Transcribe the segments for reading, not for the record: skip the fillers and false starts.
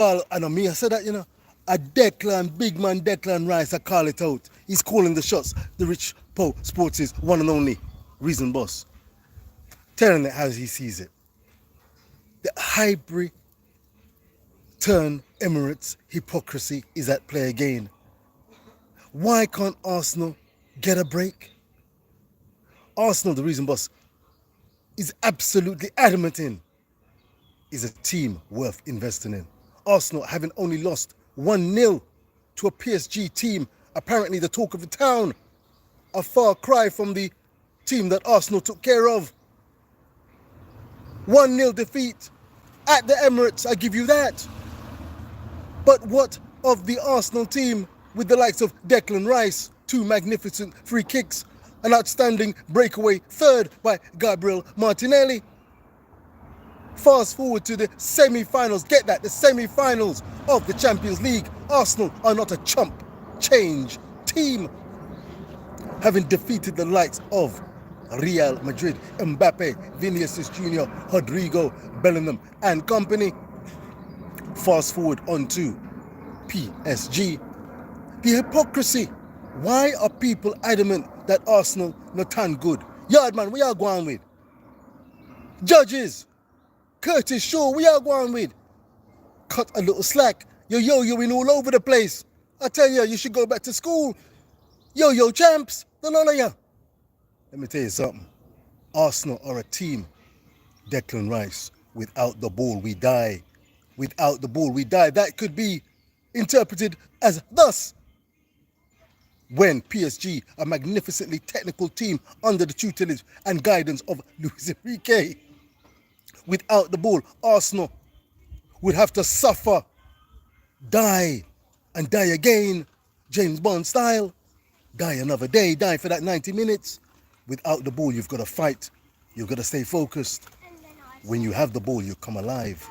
Well, I know me, I said that, a Declan, big man Declan Rice, I call it out. He's calling the shots. The Rich Po Sports is one and only reason boss. Telling it how he sees it. The hybrid turn Emirates hypocrisy is at play again. Why can't Arsenal get a break? Arsenal, the reason boss, is absolutely adamant in, is a team worth investing in. Arsenal having only lost 1-0 to a PSG team, apparently the talk of the town, a far cry from the team that Arsenal took care of. 1-0 defeat at the Emirates, I give you that. But what of the Arsenal team with the likes of Declan Rice, 2 magnificent free kicks, an outstanding breakaway third by Gabriel Martinelli? Fast forward to the semi-finals, get that, the semi-finals of the Champions League. Arsenal are not a chump change team, having defeated the likes of Real Madrid, Mbappe, Vinicius Jr., Rodrigo, Bellingham and company. Fast forward on to PSG. The hypocrisy. Why are people adamant that Arsenal not tan good? Yardman, we are going with. Judges, Curtis Shaw, we are going with. Cut a little slack. You're in all over the place. I tell you, you should go back to school. Yo champs, the lot of you. Let me tell you something. Arsenal are a team. Declan Rice, without the ball we die. Without the ball we die. That could be interpreted as thus. When PSG, a magnificently technical team under the tutelage and guidance of Luis Enrique, without the ball, Arsenal would have to suffer, die, and die again, James Bond style. Die another day, die for that 90 minutes. Without the ball, you've got to fight. You've got to stay focused. When you have the ball, you come alive.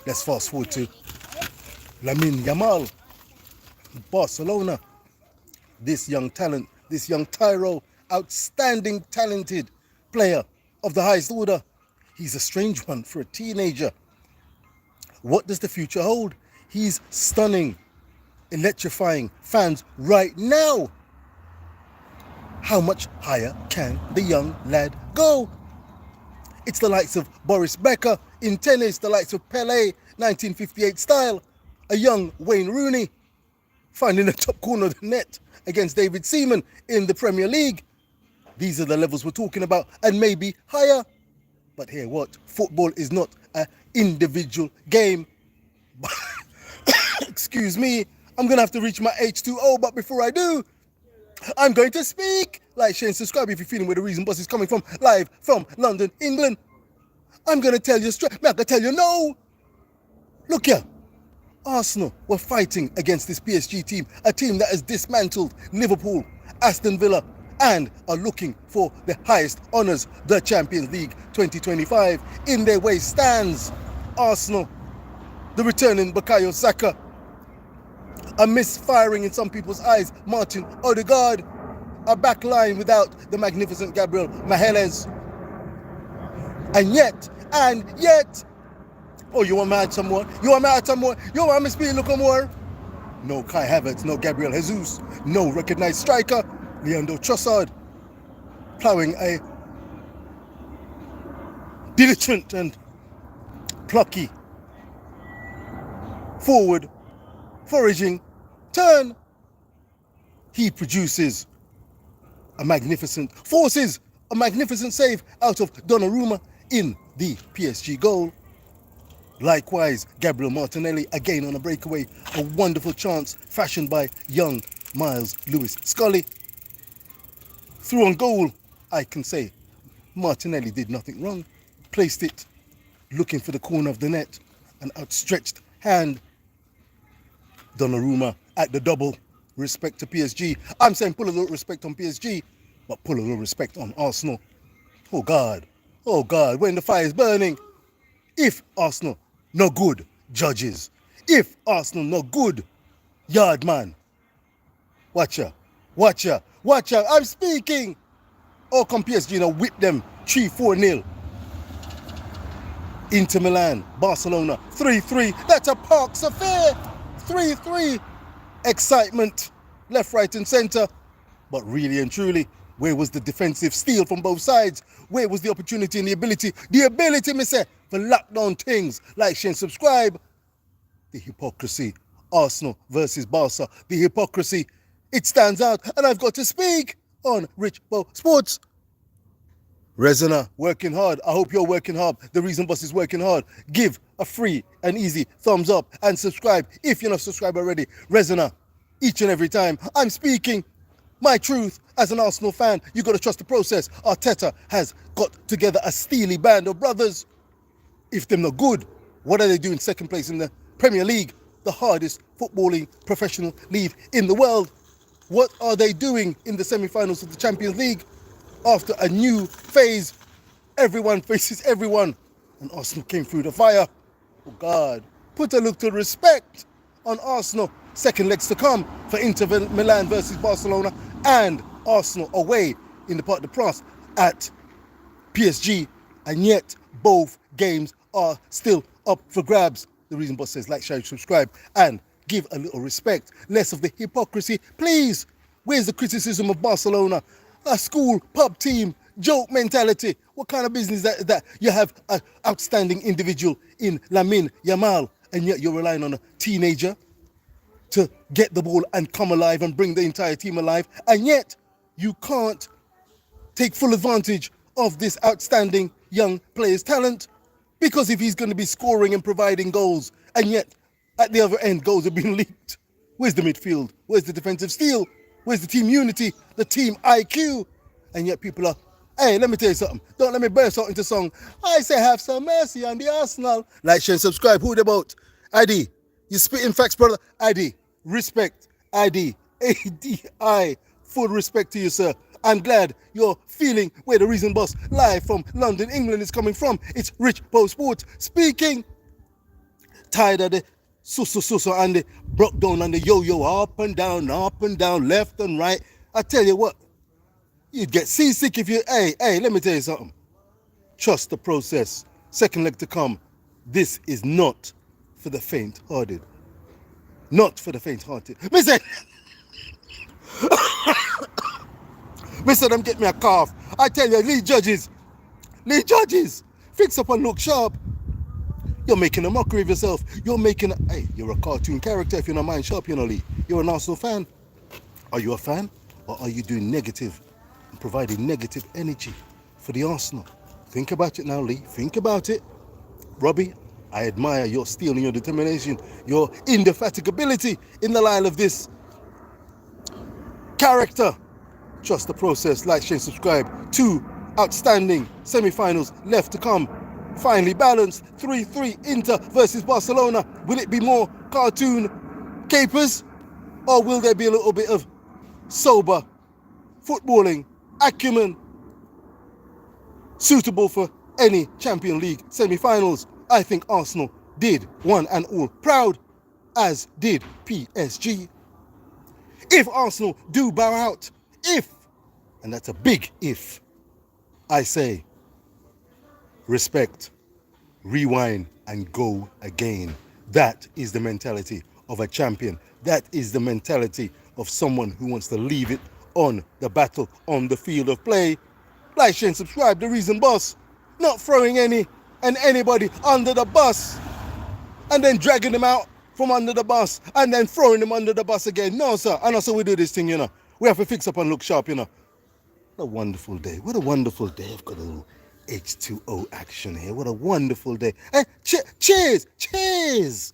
Let's fast forward to Lamine Yamal, Barcelona. This young talent, this young Tyro, outstanding talented player of the highest order. He's a strange one for a teenager. What does the future hold? He's stunning, electrifying fans right now. How much higher can the young lad go? It's the likes of Boris Becker in tennis, the likes of Pelé, 1958 style, a young Wayne Rooney finding the top corner of the net against David Seaman in the Premier League. These are the levels we're talking about, and maybe higher. But hear what? Football is not an individual game. Excuse me, I'm going to have to reach my H2O, but before I do, I'm going to speak. Like, share and subscribe if you're feeling where the reason boss is coming from, live from London, England. I'm going to tell you straight, I'm going to tell you no. Look here. Arsenal were fighting against this PSG team, a team that has dismantled Liverpool, Aston Villa, and are looking for the highest honours, the Champions League 2025. In their way stands Arsenal, the returning Bukayo Saka, a misfiring in some people's eyes, Martin Odegaard, a back line without the magnificent Gabriel Magalhaes. And yet, oh, you want me to add some more? You want me to speak a little more? No Kai Havertz, no Gabriel Jesus, no recognized striker, Leandro Trossard, ploughing a diligent and plucky forward, foraging turn. He forces a magnificent save out of Donnarumma in the PSG goal. Likewise, Gabriel Martinelli again on a breakaway, a wonderful chance fashioned by young Miles Lewis Scully. Through on goal, I can say Martinelli did nothing wrong. Placed it looking for the corner of the net, an outstretched hand. Donnarumma at the double. Respect to PSG. I'm saying pull a little respect on PSG, but pull a little respect on Arsenal. Oh God, when the fire is burning. If Arsenal no good, judges. If Arsenal no good, yardman. Watch ya. I'm speaking. Or come PSG, whip them 3-4-0. Inter Milan, Barcelona, 3-3. That's a Parks affair. 3-3. Excitement, left, right and centre. But really and truly, where was the defensive steel from both sides? Where was the opportunity and the ability, me say, for lockdown things? Like, share and subscribe. The hypocrisy, Arsenal versus Barca. The hypocrisy, it stands out. And I've got to speak on Rich Bo Sports. Resona, working hard. I hope you're working hard. The Reason Boss is working hard. Give a free and easy thumbs up and subscribe if you're not subscribed already. Resona, each and every time I'm speaking my truth as an Arsenal fan. You got to trust the process. Arteta has got together a steely band of brothers. If they're not good, what are they doing second place in the Premier League, the hardest footballing professional league in the world? What are they doing in the semi-finals of the Champions League? After a new phase, everyone faces everyone. And Arsenal came through the fire. Oh God, put a look to respect on Arsenal. Second legs to come for Inter Milan versus Barcelona, and Arsenal away in the Parc des Princes at PSG. And yet, both games are still up for grabs. The Reason Boss says like, share, subscribe, and give a little respect. Less of the hypocrisy, please. Where's the criticism of Barcelona? A school, pub team, joke mentality. What kind of business is that you have an outstanding individual in Yamal, and yet you're relying on a teenager to get the ball and come alive and bring the entire team alive, and yet you can't take full advantage of this outstanding young player's talent, because if he's going to be scoring and providing goals, and yet at the other end goals are being leaked, where's the midfield? Where's the defensive steel? Where's the team unity, the team IQ? And yet people are, hey, let me tell you something. Don't let me burst out into song. I say have some mercy on the Arsenal. Like, share, and subscribe. Who they about? ID. You spitting facts, brother. ID. Respect. ID. ADI. Full respect to you, sir. I'm glad you're feeling where the Reason Boss live from London, England is coming from. It's Rich Bo Sports speaking. Tired of the so and the broke down and the yo-yo up and down, left and right. I tell you what, you'd get seasick if you, hey, let me tell you something. Trust the process. Second leg to come. This is not for the faint-hearted. Not for the faint-hearted. Mister, them get me a cough. I tell you, lead judges, fix up and look sharp. You're making a mockery of yourself. You're a cartoon character if you're not mind sharp, you know, Lee. You're an Arsenal fan. Are you a fan? Or are you doing negative and providing negative energy for the Arsenal? Think about it now, Lee. Think about it. Robbie, I admire your steel and your determination, your indefatigability in the line of this character. Trust the process. Like, share, subscribe. 2 outstanding semi-finals left to come. Finally balanced. 3-3 Inter versus Barcelona. Will it be more cartoon capers, or will there be a little bit of sober footballing acumen suitable for any Champions League semi-finals? I think Arsenal did one and all proud, as did PSG. If Arsenal do bow out, and that's a big if, I say respect, rewind, and go again. That is the mentality of a champion. That is the mentality of someone who wants to leave it on the battle, on the field of play. Like, share, and subscribe. The Reason Boss. Not throwing anybody under the bus and then dragging them out from under the bus and then throwing them under the bus again. No, sir. And also we do this thing, you know. We have to fix up and look sharp, you know. What a wonderful day. What a wonderful day. I've got a little H2O action here. What a wonderful day. Hey, cheers.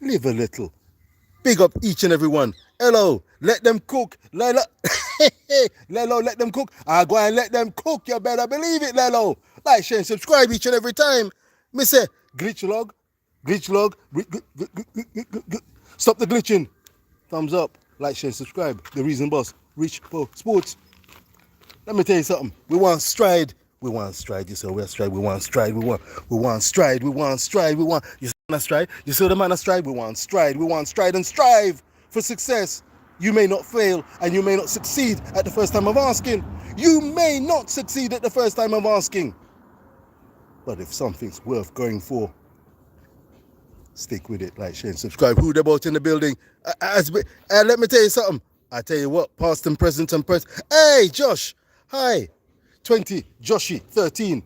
Live a little. Big up each and every one. Hello, let them cook. Lelo, let them cook. I go and let them cook. You better believe it, Lelo. Like, share, and subscribe each and every time. Me say, glitch log. Stop the glitching. Thumbs up. Like, share, and subscribe. The Reason Boss, Rich Bo Sports. Let me tell you something. We want stride. You see, we stride. We want stride. You see the stride? You see the man of stride? We want stride. And strive for success. You may not fail and you may not succeed at the first time of asking. But if something's worth going for, stick with it, like, share, and subscribe. Who about in the building? Let me tell you something. I tell you what, past and present and present. Hey, Josh. Hi. 20 Joshy 13.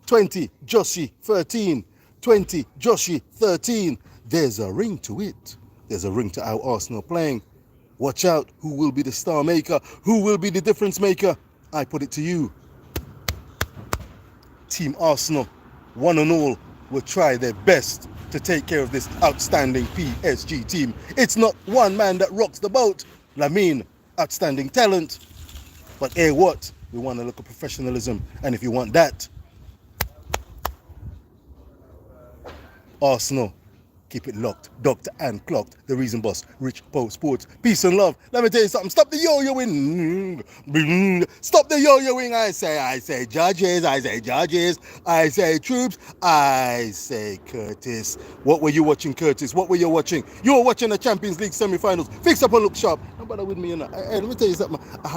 20 Joshy 13. 20 Joshy 13. There's a ring to it. There's a ring to our Arsenal playing. Watch out. Who will be the star maker? Who will be the difference maker? I put it to you. Team Arsenal, one and all, will try their best to take care of this outstanding PSG team. It's not one man that rocks the boat. Lamine, outstanding talent. But hey, what? We want to look at professionalism. And if you want that, Arsenal, keep it locked, docked and clocked. The Reason Boss, Rich Poe Sports. Peace and love. Let me tell you something. Stop the yo-yoing. Stop the yo-yoing. I say judges. I say judges. I say troops. I say Curtis. What were you watching, Curtis? What were you watching? You were watching the Champions League semi-finals. Fix up and look sharp. Don't bother with me, you know. Hey, let me tell you something.